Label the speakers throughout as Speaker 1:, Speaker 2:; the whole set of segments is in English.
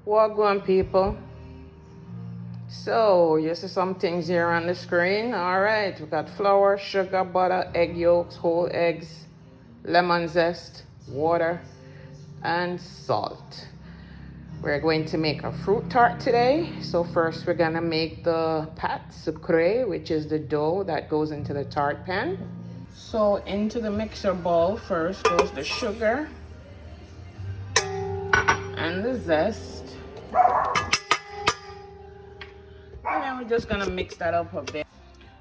Speaker 1: Wagwan people. So you see some things here on the screen. All right, we got flour, sugar, butter, egg yolks, whole eggs, lemon zest, water, and salt. We're going to make a fruit tart today. So first we're gonna make the pâte sucrée, which is the dough that goes into the tart pan. So into the mixer bowl first goes the sugar and the zest. And then we're just gonna mix that up a bit.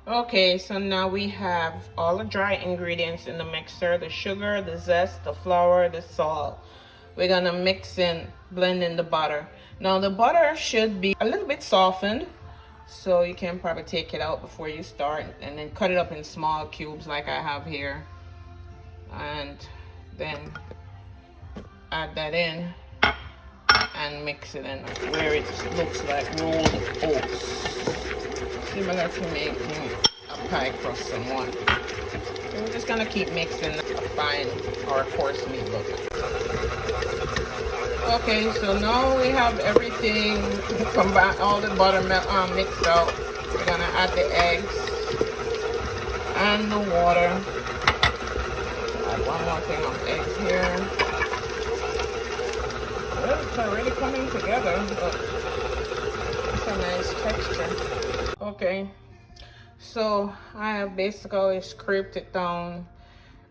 Speaker 1: Okay, so now we have all the dry ingredients in the mixer: the sugar, the zest, the flour, the salt. We're gonna blend in the butter. Now the butter should be a little bit softened, so you can probably take it out before you start, and then cut it up in small cubes like I have here, and then add that in and mix it in where it looks like rolled oats, similar to making a pie crust somewhat. And we're just gonna keep mixing a fine or coarse meat look. Okay, so now we have everything combined, all the butter mixed out. We're gonna add the eggs and the water. Add one more thing of eggs here. Well, it's already coming together, but it's a nice texture. Okay, so I have basically scraped it down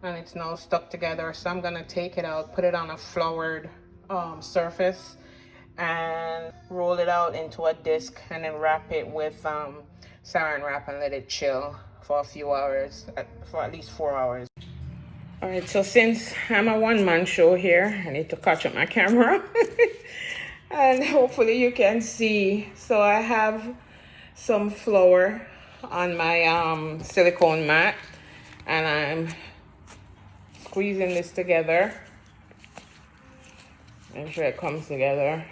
Speaker 1: and it's now stuck together. So I'm gonna take it out, put it on a floured surface and roll it out into a disc, and then wrap it with saran wrap and let it chill for a few hours, for at least 4 hours. All right, so since I'm a one-man show here, I need to catch up my camera and hopefully you can see. So I have some flour on my silicone mat and I'm squeezing this together. Make sure it comes together.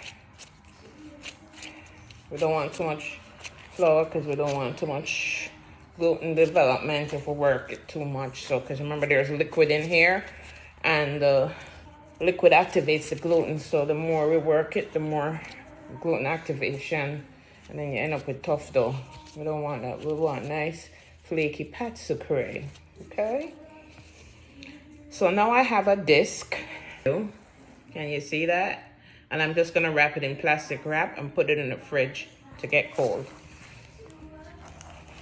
Speaker 1: We don't want too much flour because we don't want too much gluten development if we work it too much. So, because remember there's liquid in here and the liquid activates the gluten. So the more we work it, the more gluten activation, and then you end up with tough dough. We don't want that. We want nice flaky pâte sucrée. Okay. So now I have a disc. Can you see that? And I'm just gonna wrap it in plastic wrap and put it in the fridge to get cold.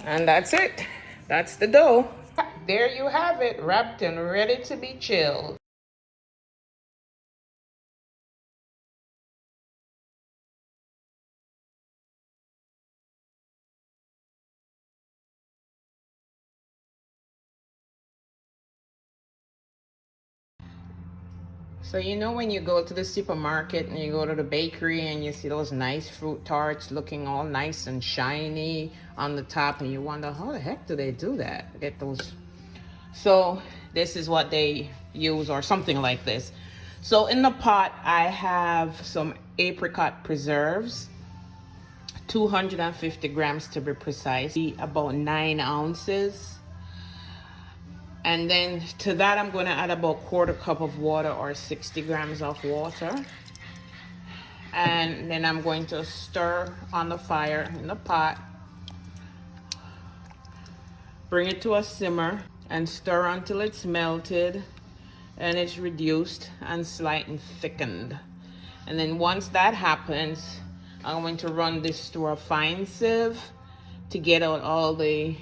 Speaker 1: And that's it. That's the dough. There you have it, wrapped and ready to be chilled. So you know when you go to the supermarket and you go to the bakery and you see those nice fruit tarts looking all nice and shiny on the top, and you wonder how the heck do they do that? Get those. So this is what they use, or something like this. So in the pot I have some apricot preserves, 250 grams to be precise, about 9 ounces. And then to that, I'm going to add about 1/4 cup of water, or 60 grams of water. And then I'm going to stir on the fire in the pot. Bring it to a simmer and stir until it's melted and it's reduced and slightly thickened. And then once that happens, I'm going to run this through a fine sieve to get out all the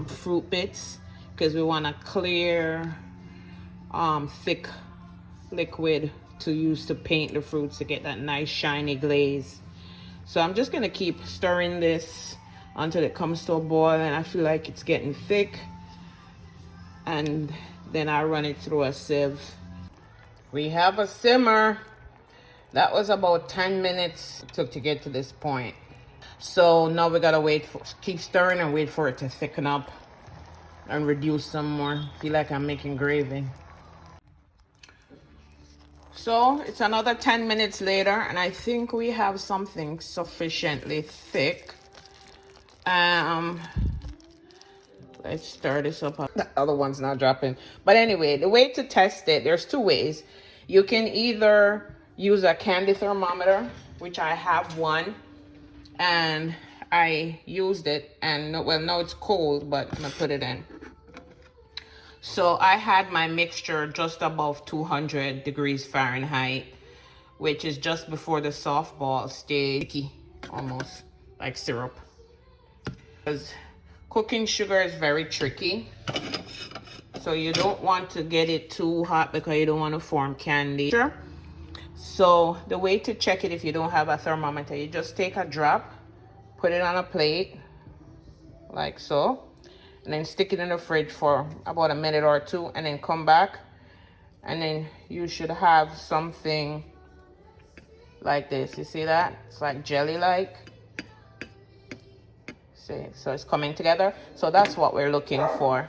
Speaker 1: fruit bits, because we want a clear, thick liquid to use to paint the fruits to get that nice shiny glaze. So I'm just gonna keep stirring this until it comes to a boil and I feel like it's getting thick, and then I run it through a sieve. We have a simmer. That was about 10 minutes it took to get to this point. So now we gotta keep stirring and wait for it to thicken up and reduce some more. Feel like I'm making gravy. So it's another 10 minutes later and I think we have something sufficiently thick. Let's stir this up. The other one's not dropping. But anyway, the way to test it, there's two ways. You can either use a candy thermometer, which I have one, and I used it, and well, now it's cold, but I'm gonna put it in. So I had my mixture just above 200 degrees Fahrenheit, which is just before the softball stage, sticky, almost like syrup. Because cooking sugar is very tricky. So you don't want to get it too hot because you don't want to form candy. So the way to check it if you don't have a thermometer, you just take a drop, put it on a plate, like so, and then stick it in the fridge for about a minute or two, and then come back, and then you should have something like this. You see that? It's like jelly-like. See, so it's coming together. So that's what we're looking for.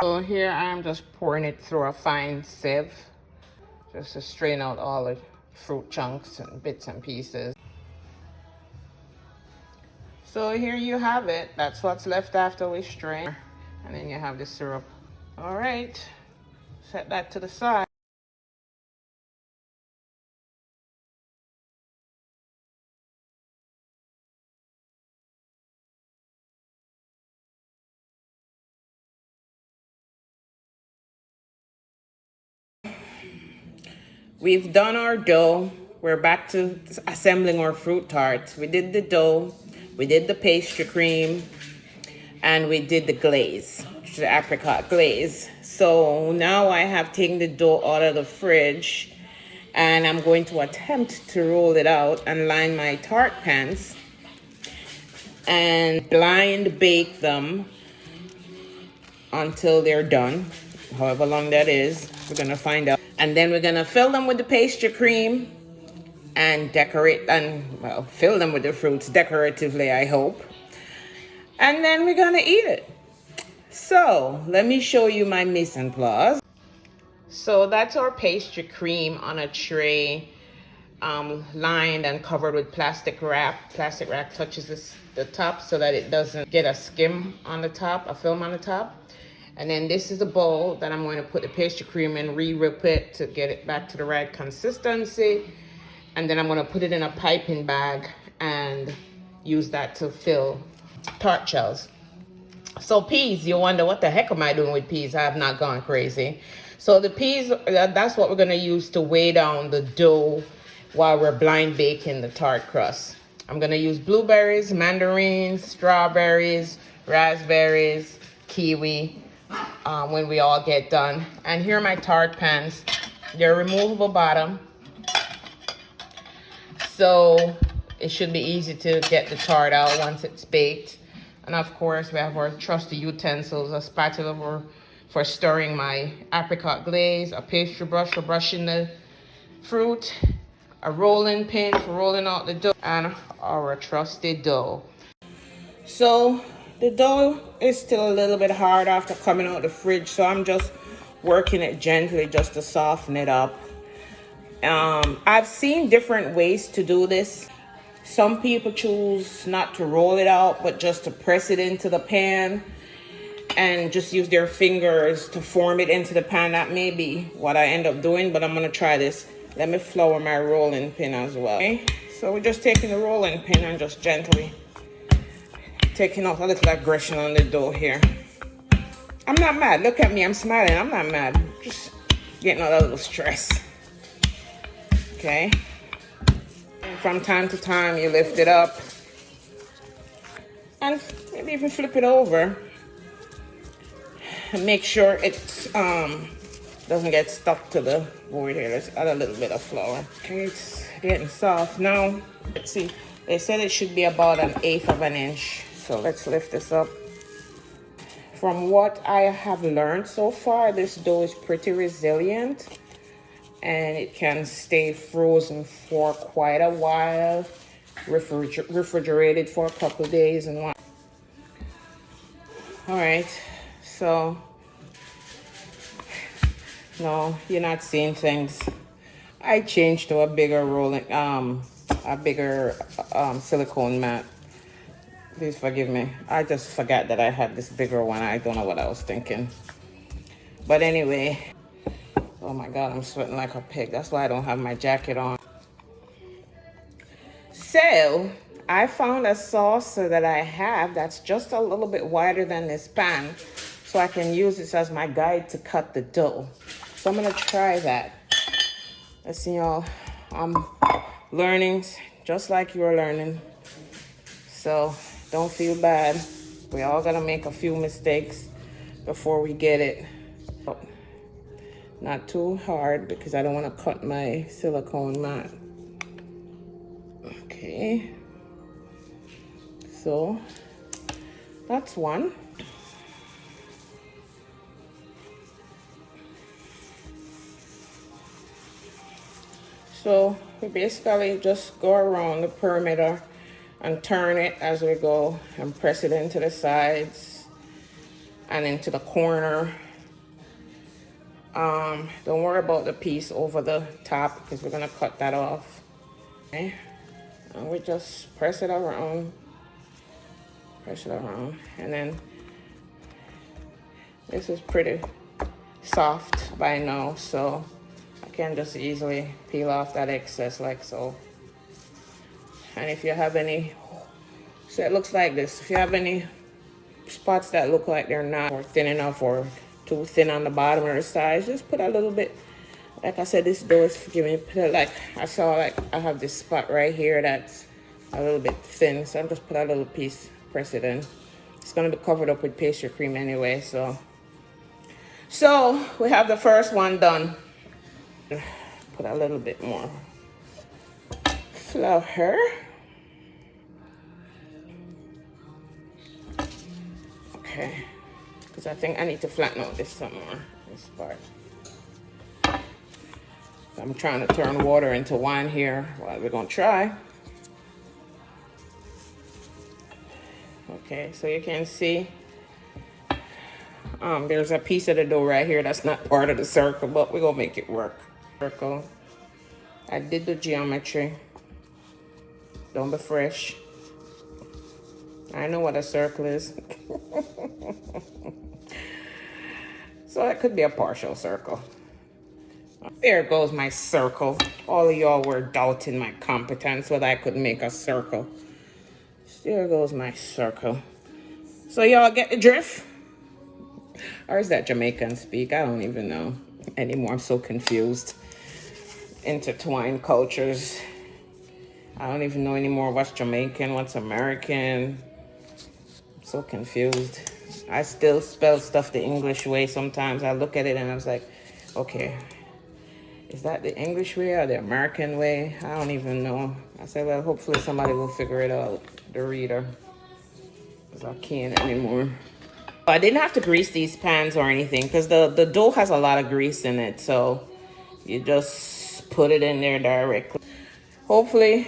Speaker 1: So here I'm just pouring it through a fine sieve, just to strain out all the fruit chunks and bits and pieces. So here you have it. That's what's left after we strain. And then you have the syrup. All right, set that to the side. We've done our dough. We're back to assembling our fruit tarts. We did the dough, we did the pastry cream, and we did the glaze, which is the apricot glaze. So now I have taken the dough out of the fridge, and I'm going to attempt to roll it out and line my tart pans and blind bake them until they're done, however long that is. We're gonna find out. And then we're gonna fill them with the pastry cream and decorate, and well, fill them with the fruits decoratively, I hope. And then we're gonna eat it. So let me show you my mise en place. So that's our pastry cream on a tray, lined and covered with plastic wrap. Plastic wrap touches the top so that it doesn't get a skim on the top, a film on the top. And then this is the bowl that I'm going to put the pastry cream in, re-whip it to get it back to the right consistency. And then I'm going to put it in a piping bag and use that to fill tart shells. So peas, you wonder what the heck am I doing with peas? I have not gone crazy. So the peas, that's what we're going to use to weigh down the dough while we're blind baking the tart crust. I'm going to use blueberries, mandarins, strawberries, raspberries, kiwi, when we all get done. And here are my tart pans. They're removable bottom, so it should be easy to get the tart out once it's baked. And of course we have our trusty utensils, a spatula for stirring my apricot glaze, a pastry brush for brushing the fruit, a rolling pin for rolling out the dough, and our trusty dough. So the dough is still a little bit hard after coming out of the fridge, so I'm just working it gently just to soften it up. I've seen different ways to do this. Some people choose not to roll it out, but just to press it into the pan and just use their fingers to form it into the pan. That may be what I end up doing, but I'm gonna try this. Let me flour my rolling pin as well. Okay? So we're just taking the rolling pin and just gently taking off a little aggression on the dough here. I'm not mad. Look at me. I'm smiling. I'm not mad. Just getting out a little stress. Okay. And from time to time, you lift it up. And maybe even flip it over. And make sure it doesn't get stuck to the board here. Let's add a little bit of flour. Okay, it's getting soft now. Let's see. They said it should be about 1/8 of an inch. So let's lift this up. From what I have learned so far, this dough is pretty resilient and it can stay frozen for quite a while, refrigerated for a couple of days and what. All right, so no, you're not seeing things. I changed to a bigger rolling, silicone mat. Please forgive me. I just forgot that I had this bigger one. I don't know what I was thinking. But anyway, oh my God, I'm sweating like a pig. That's why I don't have my jacket on. So I found a saucer that I have that's just a little bit wider than this pan, so I can use this as my guide to cut the dough. So I'm gonna try that. Listen, y'all, I'm learning just like you're learning. So don't feel bad. We all gotta make a few mistakes before we get it. Not too hard because I don't want to cut my silicone mat. Okay. So that's one. So we basically just go around the perimeter and turn it as we go and press it into the sides and into the corner. Don't worry about the piece over the top because we're gonna cut that off. Okay. And we just press it around, and then this is pretty soft by now, so I can just easily peel off that excess like so. And if you have any, so it looks like this, if you have any spots that look like they're not or thin enough or too thin on the bottom or the sides, just put a little bit. Like I said, this dough is forgiving. Put it like I saw, like I have this spot right here that's a little bit thin, so I'm just put a little piece, press it in. It's gonna be covered up with pastry cream anyway, so we have the first one done. Put a little bit more flour. Okay, because I think I need to flatten out this some more, this part. I'm trying to turn water into wine here. Well, we're gonna try. Okay, so you can see there's a piece of the dough right here that's not part of the circle, but we're gonna make it work. Circle. I did the geometry. Don't be fresh. I know what a circle is. So it could be a partial circle. There goes my circle. All of y'all were doubting my competence whether I could make a circle. There goes my circle. So y'all get the drift? Or is that Jamaican speak? I don't even know anymore. I'm so confused. Intertwined cultures. I don't even know anymore what's Jamaican, what's American. I'm so confused. I still spell stuff the English way sometimes. I look at it and I was like, okay, is that the English way or the American way? I don't even know. I said, well, hopefully somebody will figure it out, the reader, because I can't anymore. I didn't have to grease these pans or anything because the dough has a lot of grease in it. So you just put it in there directly. Hopefully,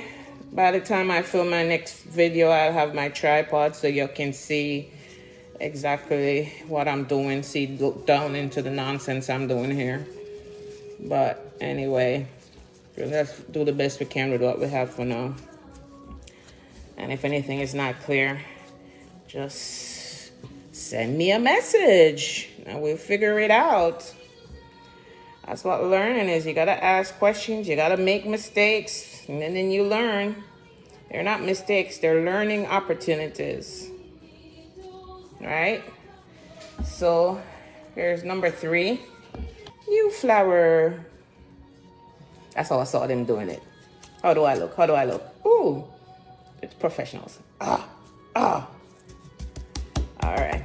Speaker 1: by the time I film my next video, I'll have my tripod so you can see exactly what I'm doing. See, look down into the nonsense I'm doing here. But anyway, let's do the best we can with what we have for now. And if anything is not clear, just send me a message and we'll figure it out. That's what learning is. You gotta ask questions, you gotta make mistakes, and then you learn. They're not mistakes, they're learning opportunities. Right? So here's number 3. New flour. That's how I saw them doing it. How do I look? How do I look? Ooh, it's professionals. All right,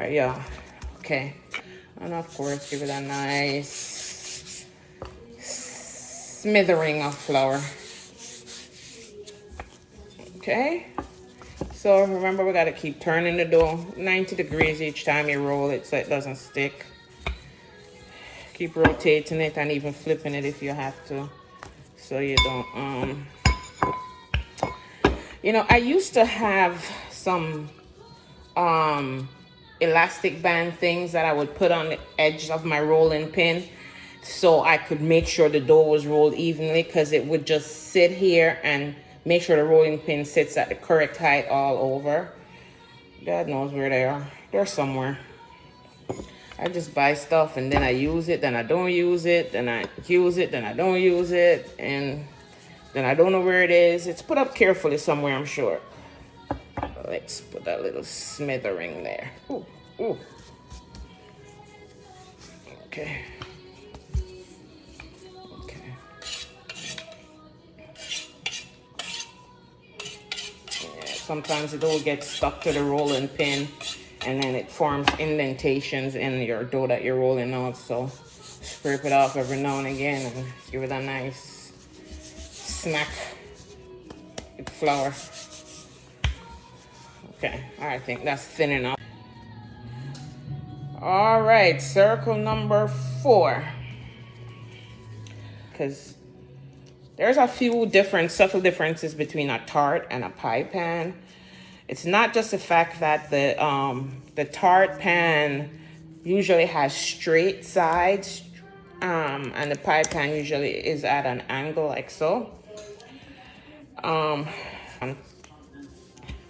Speaker 1: yeah. Okay, and of course, give it a nice smattering of flour. Okay. So remember, we gotta keep turning the dough 90 degrees each time you roll it so it doesn't stick. Keep rotating it and even flipping it if you have to, so you don't, you know, I used to have some elastic band things that I would put on the edge of my rolling pin so I could make sure the dough was rolled evenly, because it would just sit here and make sure the rolling pin sits at the correct height all over. God knows where they are. They're somewhere. I just buy stuff and then I use it, then I don't use it, then I use it, then I don't use it, and And I don't know where it is. It's put up carefully somewhere, I'm sure. Let's put that little smithering there. Ooh, ooh. Okay. Okay. Yeah, sometimes the dough gets stuck to the rolling pin, and then it forms indentations in your dough that you're rolling out. So scrape it off every now and again and give it a nice smack with flour. Okay, I think that's thin enough. All right, circle number 4. Because there's a few different subtle differences between a tart and a pie pan. It's not just the fact that the tart pan usually has straight sides, and the pie pan usually is at an angle like so.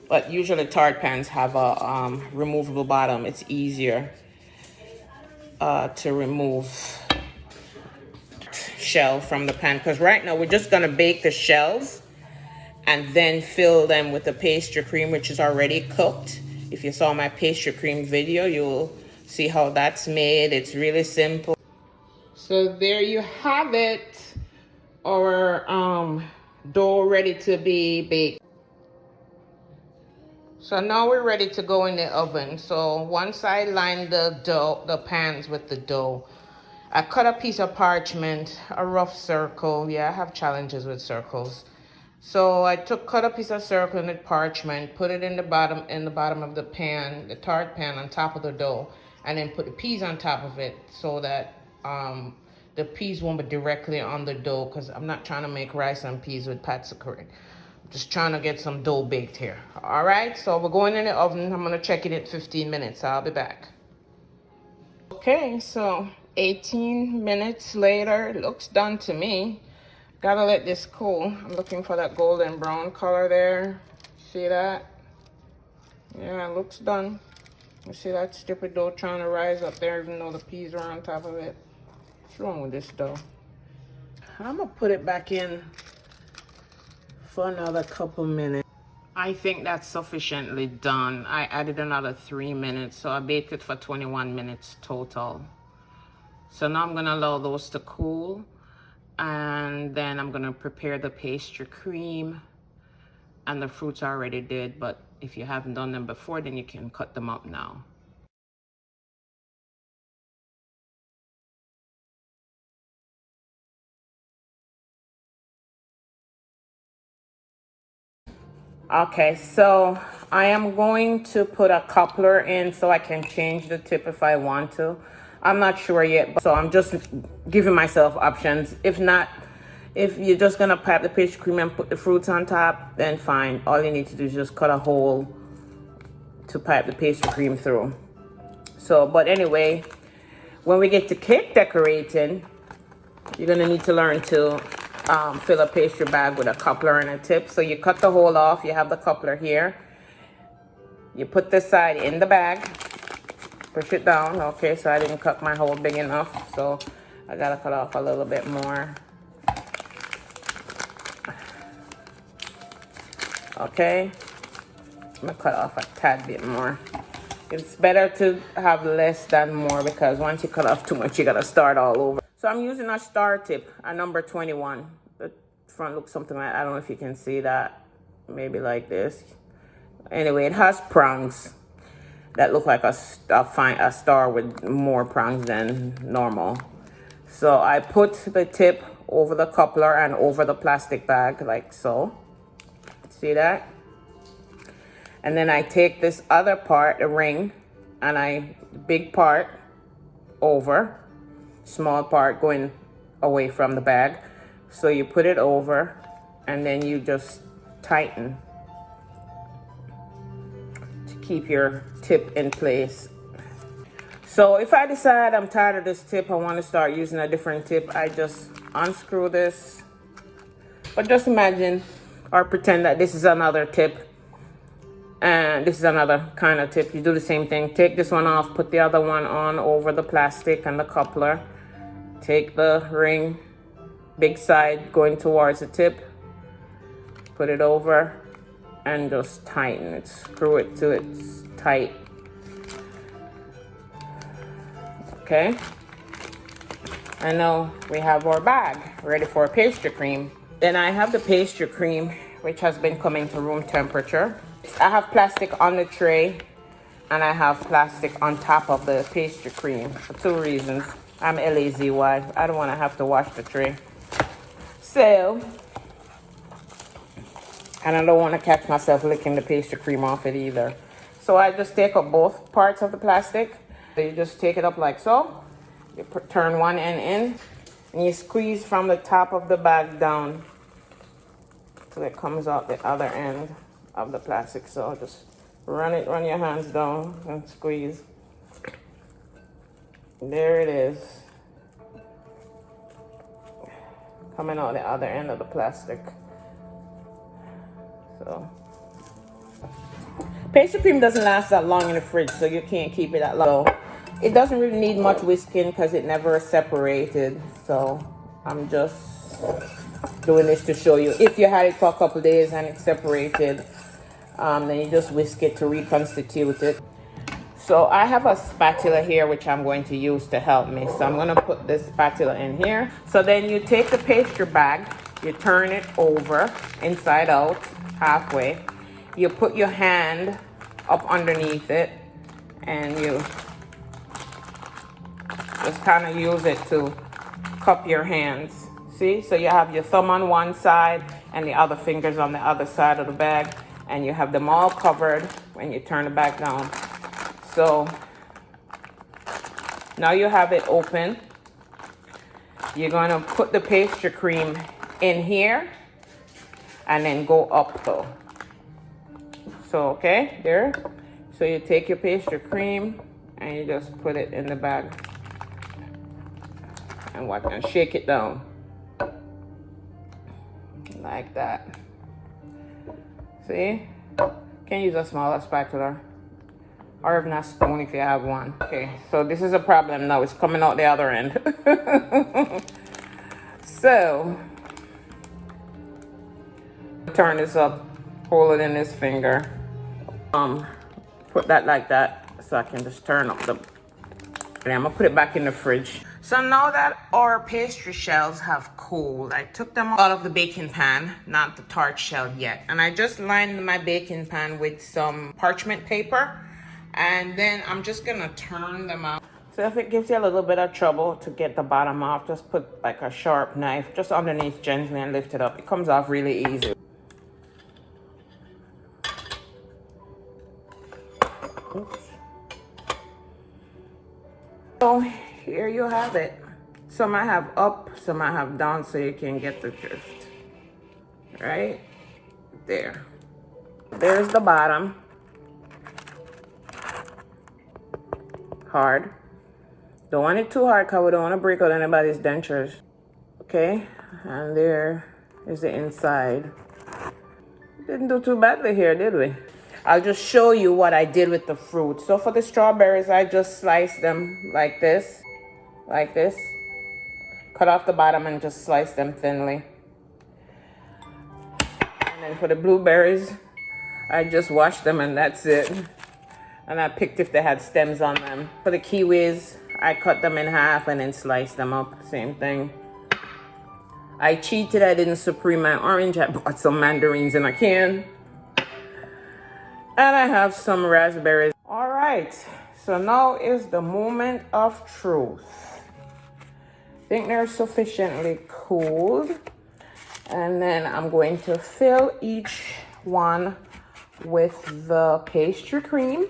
Speaker 1: But usually tart pans have a removable bottom. It's easier to remove shell from the pan, because right now we're just gonna bake the shells and then fill them with the pastry cream, which is already cooked. If you saw my pastry cream video, you'll see how that's made. It's really simple. So there you have it, our dough ready to be baked. So now we're ready to go in the oven. So once I lined the pans with the dough, I cut a piece of parchment, a rough circle. Yeah, I have challenges with circles. So I cut a piece of circle in the parchment, put it in the bottom of the pan, the tart pan, on top of the dough, and then put the peas on top of it so that the peas won't be directly on the dough, because I'm not trying to make rice and peas with patsakuri. Just trying to get some dough baked here. All right, so we're going in the oven. I'm gonna check it in 15 minutes. I'll be back. Okay, so 18 minutes later, it looks done to me. Gotta let this cool. I'm looking for that golden brown color there. See that? Yeah, it looks done. You see that stupid dough trying to rise up there even though the peas are on top of it? What's wrong with this dough? I'm gonna put it back in for another couple minutes. I think that's sufficiently done. I added another 3 minutes, so I baked it for 21 minutes total. So now I'm gonna allow those to cool, and then I'm gonna prepare the pastry cream, and the fruits I already did, but if you haven't done them before, then you can cut them up now. Okay, so I am going to put a coupler in so I can change the tip if I want to. I'm not sure yet, so I'm just giving myself options. If not, if you're just gonna pipe the pastry cream and put the fruits on top, then fine. All you need to do is just cut a hole to pipe the pastry cream through. So, but anyway, when we get to cake decorating, you're gonna need to learn to fill a pastry bag with a coupler and a tip. So you cut the hole off, you have the coupler here. You put this side in the bag, push it down. Okay, so I didn't cut my hole big enough, so I gotta cut off a little bit more. Okay, I'm gonna cut off a tad bit more. It's better to have less than more, because once you cut off too much, you gotta start all over. So I'm using a star tip, a number 21. The front looks something like, I don't know if you can see that, maybe like this. Anyway, it has prongs that look like a star with more prongs than normal. So I put the tip over the coupler and over the plastic bag like so. See that? And then I take this other part, the ring, and big part over, small part going away from the bag. So you put it over, and then you just tighten to keep your tip in place. So if I decide I'm tired of this tip, I want to start using a different tip, I just unscrew this. But just imagine or pretend that this is another tip, and this is another kind of tip. You do the same thing. Take this one off, put the other one on over the plastic and the coupler. Take the ring, big side going towards the tip, Put it over and just tighten it. Screw it till it's tight. Okay. And now we have our bag ready for pastry cream. Then I have the pastry cream, which has been coming to room temperature. I have plastic on the tray and I have plastic on top of the pastry cream for 2 reasons. I'm a lazy wife. I don't want to have to wash the tray. So, and I don't want to catch myself licking the pastry cream off it either. So I just take up both parts of the plastic. So you just take it up like so. You turn one end in and you squeeze from the top of the bag down till it comes out the other end of the plastic. So just run your hands down and squeeze. There it is. Coming out the other end of the plastic. So pastry cream doesn't last that long in the fridge, so you can't keep it that long. It doesn't really need much whisking because it never separated. So I'm just doing this to show you. If you had it for a couple days and it separated, then you just whisk it to reconstitute it. So I have a spatula here which I'm going to use to help me. So I'm going to put this spatula in here. So then you take the pastry bag, you turn it over inside out halfway. You put your hand up underneath it and you just kind of use it to cup your hands. See? So you have your thumb on one side and the other fingers on the other side of the bag, and you have them all covered when you turn the bag down. So now you have it open. You're going to put the pastry cream in here and then go up though. So, okay, there. So you take your pastry cream and you just put it in the bag and watch and shake it down like that. See? Can use a smaller spatula or even a spoon if you have one. Okay, so this is a problem now. It's coming out the other end. So turn this up, hold it in this finger. Put that like that so I can just turn up the. And I'm gonna put it back in the fridge. So now that our pastry shells have cooled, I took them out of the baking pan, not the tart shell yet. And I just lined my baking pan with some parchment paper. And then I'm just gonna turn them out. So if it gives you a little bit of trouble to get the bottom off, just put like a sharp knife just underneath gently and lift it up. It comes off really easy. Oops. So here you have it. Some I have up, some I have down, so you can get the drift. Right there. There's the bottom. Hard. Don't want it too hard because we don't want to break out anybody's dentures. Okay, and there is the inside. Didn't do too badly here, did we? I'll just show you what I did with the fruit. So for the strawberries, I just sliced them like this. Like this. Cut off the bottom and just slice them thinly. And then for the blueberries, I just washed them and that's it. And I picked if they had stems on them. For the kiwis, I cut them in half and then sliced them up. Same thing. I cheated. I didn't supreme my orange. I bought some mandarins in a can. And I have some raspberries. All right. So now is the moment of truth. I think they're sufficiently cooled. And then I'm going to fill each one with the pastry cream.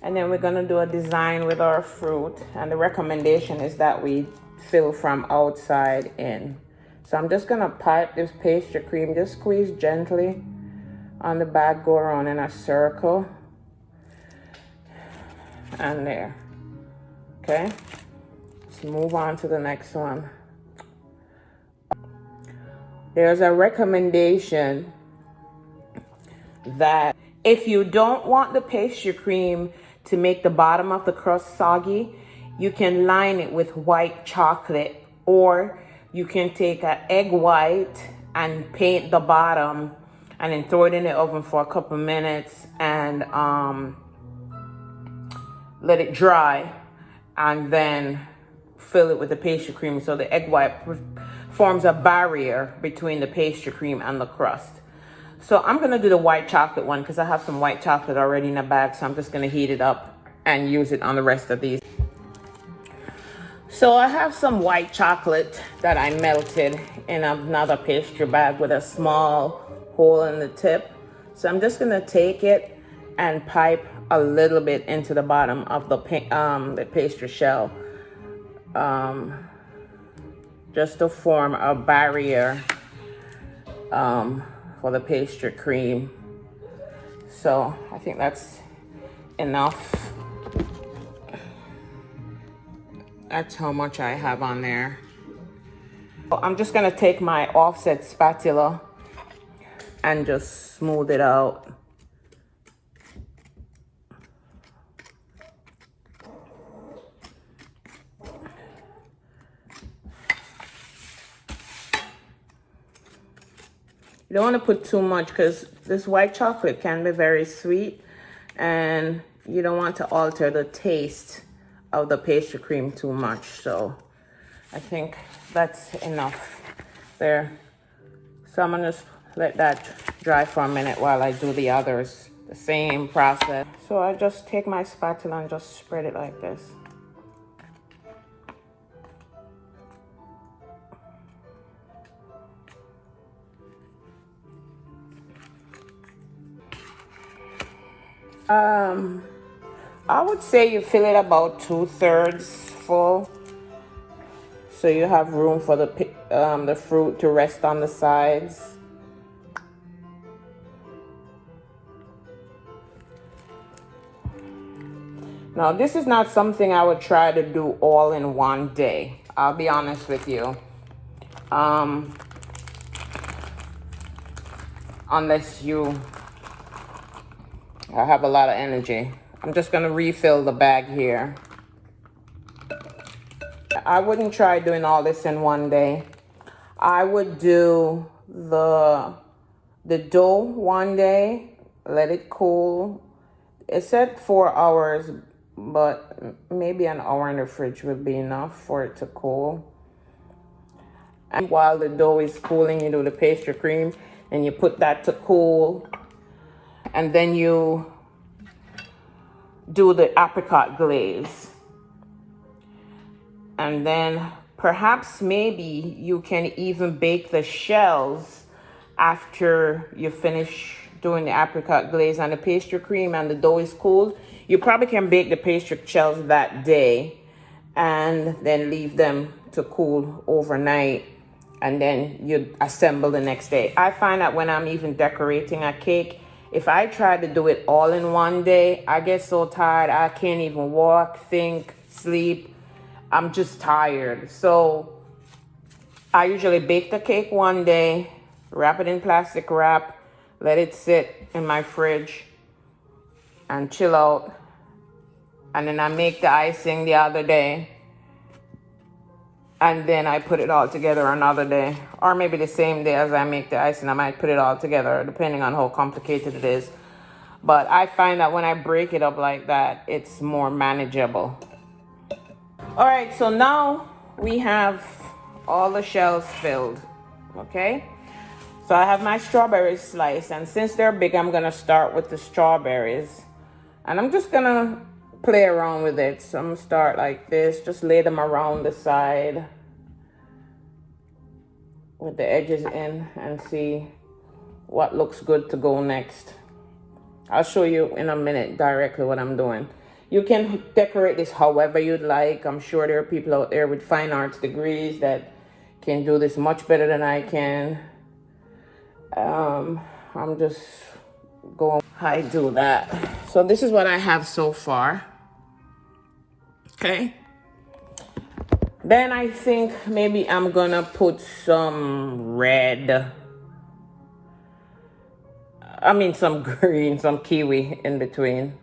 Speaker 1: And then we're going to do a design with our fruit. And the recommendation is that we fill from outside in. So I'm just going to pipe this pastry cream. Just squeeze gently on the bag. Go around in a circle. And there. Okay. Let's move on to the next one. There's a recommendation that if you don't want the pastry cream to make the bottom of the crust soggy, you can line it with white chocolate, or you can take an egg white and paint the bottom and then throw it in the oven for a couple minutes and let it dry, and then fill it with the pastry cream so the egg white forms a barrier between the pastry cream and the crust. So I'm gonna do the white chocolate one because I have some white chocolate already in the bag, so I'm just gonna heat it up and use it on the rest of these. So I have some white chocolate that I melted in another pastry bag with a small hole in the tip. So I'm just gonna take it and pipe a little bit into the bottom of the pastry shell, just to form a barrier for the pastry cream. So I think that's enough. That's how much I have on there. I'm just gonna take my offset spatula and just smooth it out. You don't want to put too much because this white chocolate can be very sweet, and you don't want to alter the taste of the pastry cream too much. So I think that's enough there. So I'm gonna just let that dry for a minute while I do the others. The same process. So I just take my spatula and just spread it like this. I would say you fill it about 2/3 full, so you have room for the fruit to rest on the sides. Now, this is not something I would try to do all in one day. I'll be honest with you. Unless you have a lot of energy. I'm just gonna refill the bag here. I wouldn't try doing all this in one day. I would do the dough one day, let it cool. It said 4 hours, but maybe an hour in the fridge would be enough for it to cool. And while the dough is cooling, you do the pastry cream, and you put that to cool. And then you do the apricot glaze. And then perhaps maybe you can even bake the shells after you finish doing the apricot glaze and the pastry cream and the dough is cooled. You probably can bake the pastry shells that day and then leave them to cool overnight, and then you assemble the next day. I find that when I'm even decorating a cake, if I try to do it all in one day, I get so tired I can't even walk, think, sleep. I'm just tired. So I usually bake the cake one day, wrap it in plastic wrap, let it sit in my fridge and chill out. And then I make the icing the other day. And then I put it all together another day. Or maybe the same day as I make the icing, I might put it all together, depending on how complicated it is. But I find that when I break it up like that, it's more manageable. All right, so now we have all the shells filled, okay? So I have my strawberries sliced, and since they're big, I'm gonna start with the strawberries. And I'm just gonna play around with it. So I'm gonna start like this, just lay them around the side with the edges in and see what looks good to go next. I'll show you in a minute directly what I'm doing. You can decorate this however you'd like. I'm sure there are people out there with fine arts degrees that can do this much better than I can. I'm just going how I do that. So this is what I have so far. Okay. Then I think maybe I'm gonna put some red. Some green, some kiwi in between.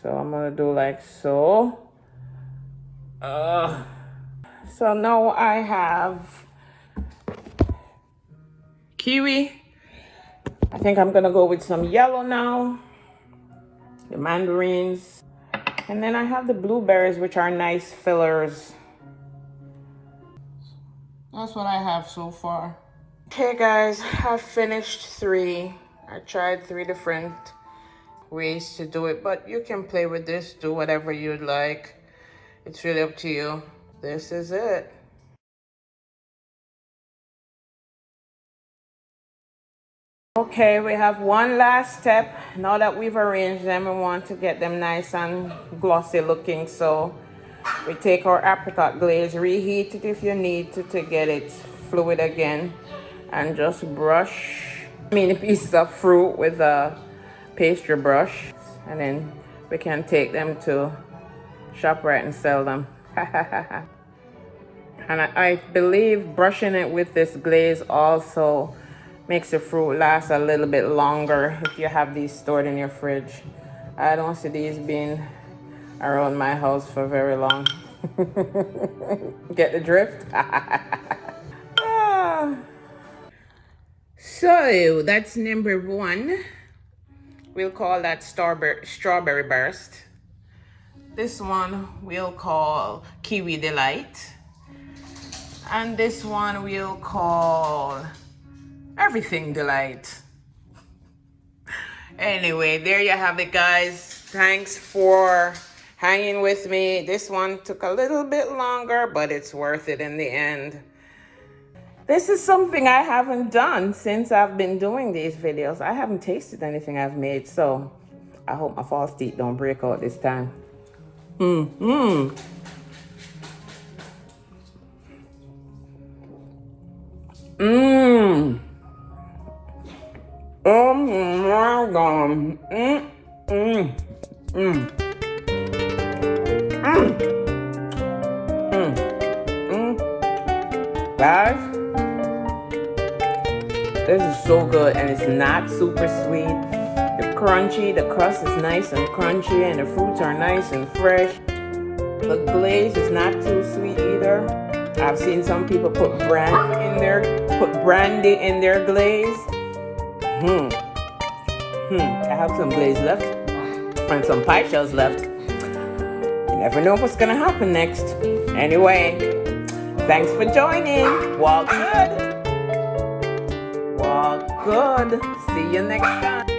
Speaker 1: So I'm gonna do like so. So now I have kiwi. I think I'm gonna go with some yellow now. The mandarins. And then I have the blueberries, which are nice fillers. That's what I have so far. Okay guys, I've finished 3. I tried 3 different ways to do it, but you can play with this, do whatever you'd like. It's really up to you. This is it. Okay, we have one last step. Now that we've arranged them, we want to get them nice and glossy looking. So we take our apricot glaze, reheat it if you need to get it fluid again, and just brush mini pieces of fruit with a pastry brush, and then we can take them to ShopRite and sell them. And I believe brushing it with this glaze also makes the fruit last a little bit longer if you have these stored in your fridge. I don't see these being around my house for very long. Get the drift? Ah. So that's number 1. We'll call that strawberry burst. This one we'll call kiwi delight. And this one we'll call everything delight. Anyway, there you have it, guys. Thanks for hanging with me. This one took a little bit longer, but it's worth it in the end. This is something I haven't done since I've been doing these videos. I haven't tasted anything I've made, so I hope my false teeth don't break out this time. Mmm. Oh my God. Guys, this is so good, and it's not super sweet. The crust is nice and crunchy, and the fruits are nice and fresh. The glaze is not too sweet either. I've seen some people put brandy in their glaze. I have some glaze left and some pie shells left. You never know what's gonna happen next. Anyway, thanks for joining. Walk good. Walk good. See you next time.